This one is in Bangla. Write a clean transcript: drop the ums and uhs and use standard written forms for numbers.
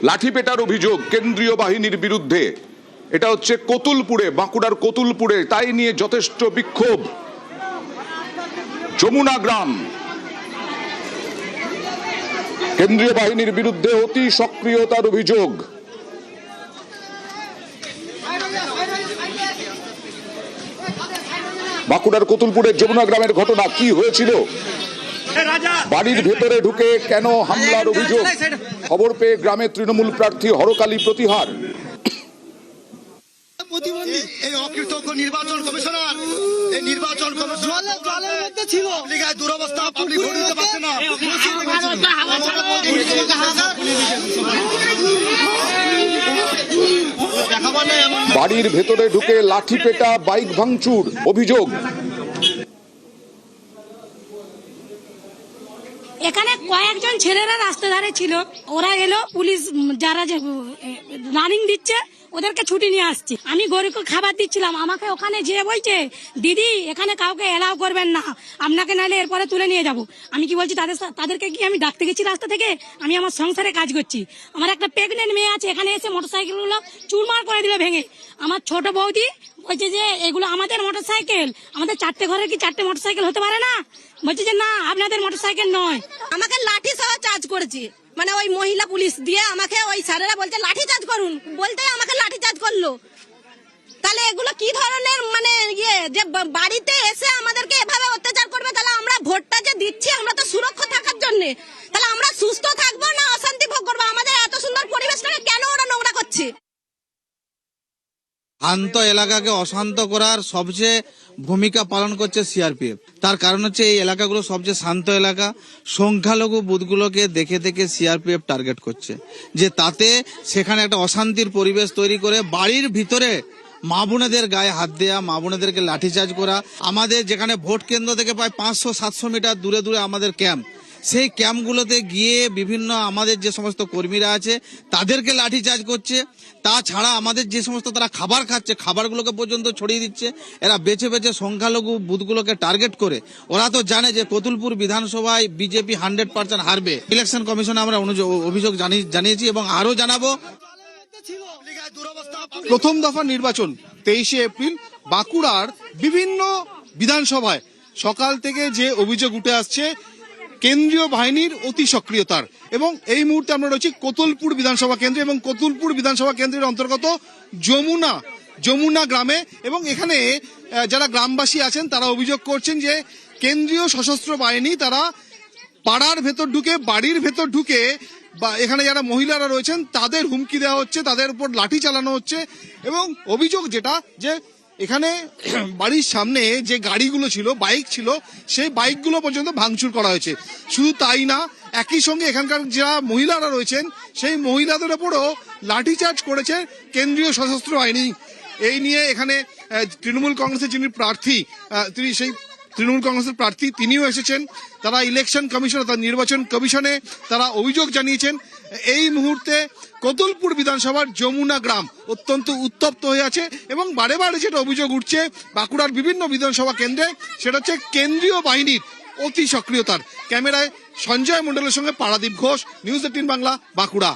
লাঠিপেটার অভিযোগ কেন্দ্রীয় বাহিনীর বিরুদ্ধে। এটা হচ্ছে কতুলপুরে, বাঁকুড়ার কতুলপুরে। তাই নিয়ে যথেষ্ট বিক্ষোভ। যমুনা গ্রাম কেন্দ্রীয় বাহিনীর বিরুদ্ধে অতি সক্রিয়তার অভিযোগ। বাঁকুড়ার কতুলপুরের যমুনা গ্রামের ঘটনা কি হয়েছিল? বাড়ির ভেতরে ঢুকে কেন হামলার অভিযোগ? খবর পেয়ে গ্রামে তৃণমূল প্রার্থী হরকালী প্রতিহার। এই অকৃতজ্ঞ নির্বাচন কমিশনার, এই নির্বাচন কমিশনার জলের মধ্যে ছিল। পাবলিকের দুরবস্থা, পাবলিক ভোট দিতে পারছে না। বাড়ির ভেতরে ঢুকে লাঠিপেটা, বাইক ভাঙচুর অভিযোগ। এখানে কয়েকজন ছেলেরা রাস্তা ধারে ছিল, ওরা এলো, পুলিশ যারা যে রানিং দিচ্ছে ওদেরকে ছুটি নিয়ে আসছে। আমি গরিবকে খাবার দিচ্ছিলাম, আমাকে ওখানে যেয়ে বলছে দিদি এখানে কাউকে এলাও করবেন না, আপনাকে নাহলে এরপরে তুলে নিয়ে যাব। আমি কি বলছি তাদেরকে কি আমি ডাকতে গেছি রাস্তা থেকে? আমি আমার সংসারে কাজ করছি, আমার একটা প্রেগনেন্ট মেয়ে আছে। এখানে এসে মোটরসাইকেলগুলো চুরমার করে দিল ভেঙে। আমার ছোট বৌদি বলছে যে এগুলো আমাদের মোটরসাইকেল, আমাদের 4টে ঘরের কি 4টে মোটরসাইকেল হতে পারে না? বলছে যে না আপনাদের মোটরসাইকেল নয়। আমাকে লাঠি সহ চার্জ করেছে, মানে ওই মহিলা পুলিশ দিয়ে আমাকে ওই স্যারেরা বলছে লাঠি চার্জ করুন, বলতে আমাকে লাঠি চার্জ করলো। তাহলে এগুলো কি ধরনের মানে ইয়ে, যে বাড়িতে এসে আমাদেরকে এভাবে অত্যাচার করবে? তাহলে আমরা ভোটটা যে দিচ্ছি আমরা তো সুরক্ষা থাকার জন্য, তাহলে আমরা সুস্থ থাকবো না অশান্তি ভোগ করবো? আমাদের এত সুন্দর পরিবেশটাকে কেন ওরা নোংরা করছে? শান্ত এলাকাকে অশান্ত করার সবচেয়ে ভূমিকা পালন করছে সিআরপিএফ। তার কারণ হচ্ছে এই এলাকাগুলো সবচেয়ে শান্ত এলাকা। সংখ্যালঘু বুথগুলোকে দেখে দেখে সিআরপিএফ টার্গেট করছে, যে তাতে সেখানে একটা অশান্তির পরিবেশ তৈরি করে বাড়ির ভিতরে মা বোনেদের গায়ে হাত দেয়া, মা বোনেদেরকে লাঠিচার্জ করা। আমাদের যেখানে ভোট কেন্দ্র থেকে প্রায় 500-700 মিটার দূরে দূরে আমাদের ক্যাম্প, সেই ক্যাম্পগুলোতে গিয়ে বিভিন্ন আমাদের যে সমস্ত কর্মীরা আছে তাদেরকে লাঠিচার্জ করছে। তাছাড়া আমাদের যে সমস্ত তারা খাবার খাচ্ছে, খাবারগুলোকে পর্যন্ত ছড়িয়ে দিচ্ছে। এরা বেছে বেছে সংখ্যালঘু বুথগুলোকে টার্গেট করে। ওরা তো জানে যে কতুলপুর বিধানসভায় বিজেপি 100% হারবে। ইলেকশন কমিশনে আমরা অভিযোগ জানিয়েছি এবং আরো জানাবো। প্রথম দফা নির্বাচন 23শে এপ্রিল। বাঁকুড়ার বিভিন্ন বিধানসভায় সকাল থেকে যে অভিযোগ উঠে আসছে কেন্দ্রীয় বাহিনীর অতি সক্রিয়তার, এবং এই মুহূর্তে আমরা রয়েছি কতুলপুর বিধানসভা কেন্দ্রে, এবং কতুলপুর বিধানসভা কেন্দ্রের অন্তর্গত যমুনা গ্রামে। এবং এখানে যারা গ্রামবাসী আছেন তারা অভিযোগ করছেন যে কেন্দ্রীয় সশস্ত্র বাহিনী তারা পাড়ার ভেতর ঢুকে, বাড়ির ভেতর ঢুকে, বা এখানে যারা মহিলারা রয়েছেন তাদের হুমকি দেওয়া হচ্ছে, তাদের উপর লাঠি চালানো হচ্ছে। এবং অভিযোগ যেটা, যে এখানে বাড়ির সামনে যে গাড়িগুলো ছিল, বাইক ছিল, সেই বাইকগুলো পর্যন্ত ভাঙচুর করা হয়েছে। শুধু তাই না, একই সঙ্গে এখানকার যারা মহিলারা রয়েছেন সেই মহিলাদের ওপরও লাঠিচার্জ করেছে কেন্দ্রীয় সশস্ত্র বাহিনী। এই নিয়ে এখানে তৃণমূল কংগ্রেসের যিনি প্রার্থী, তিনি সেই তৃণমূল কংগ্রেসের প্রার্থী, তিনিও এসেছেন। তারা ইলেকশন কমিশন অর্থাৎ নির্বাচন কমিশনে তারা অভিযোগ জানিয়েছেন। এই মুহূর্তে কতুলপুর বিধানসভার যমুনা গ্রাম অত্যন্ত উত্তপ্ত হয়ে আছে, এবং বারে বারে যেটা অভিযোগ উঠছে বাঁকুড়ার বিভিন্ন বিধানসভা কেন্দ্রে, সেটা হচ্ছে কেন্দ্রীয় বাহিনীর অতি সক্রিয়তার। ক্যামেরায় সঞ্জয় মণ্ডলের সঙ্গে পারাদীপ ঘোষ, নিউজ 18 বাংলা, বাঁকুড়া।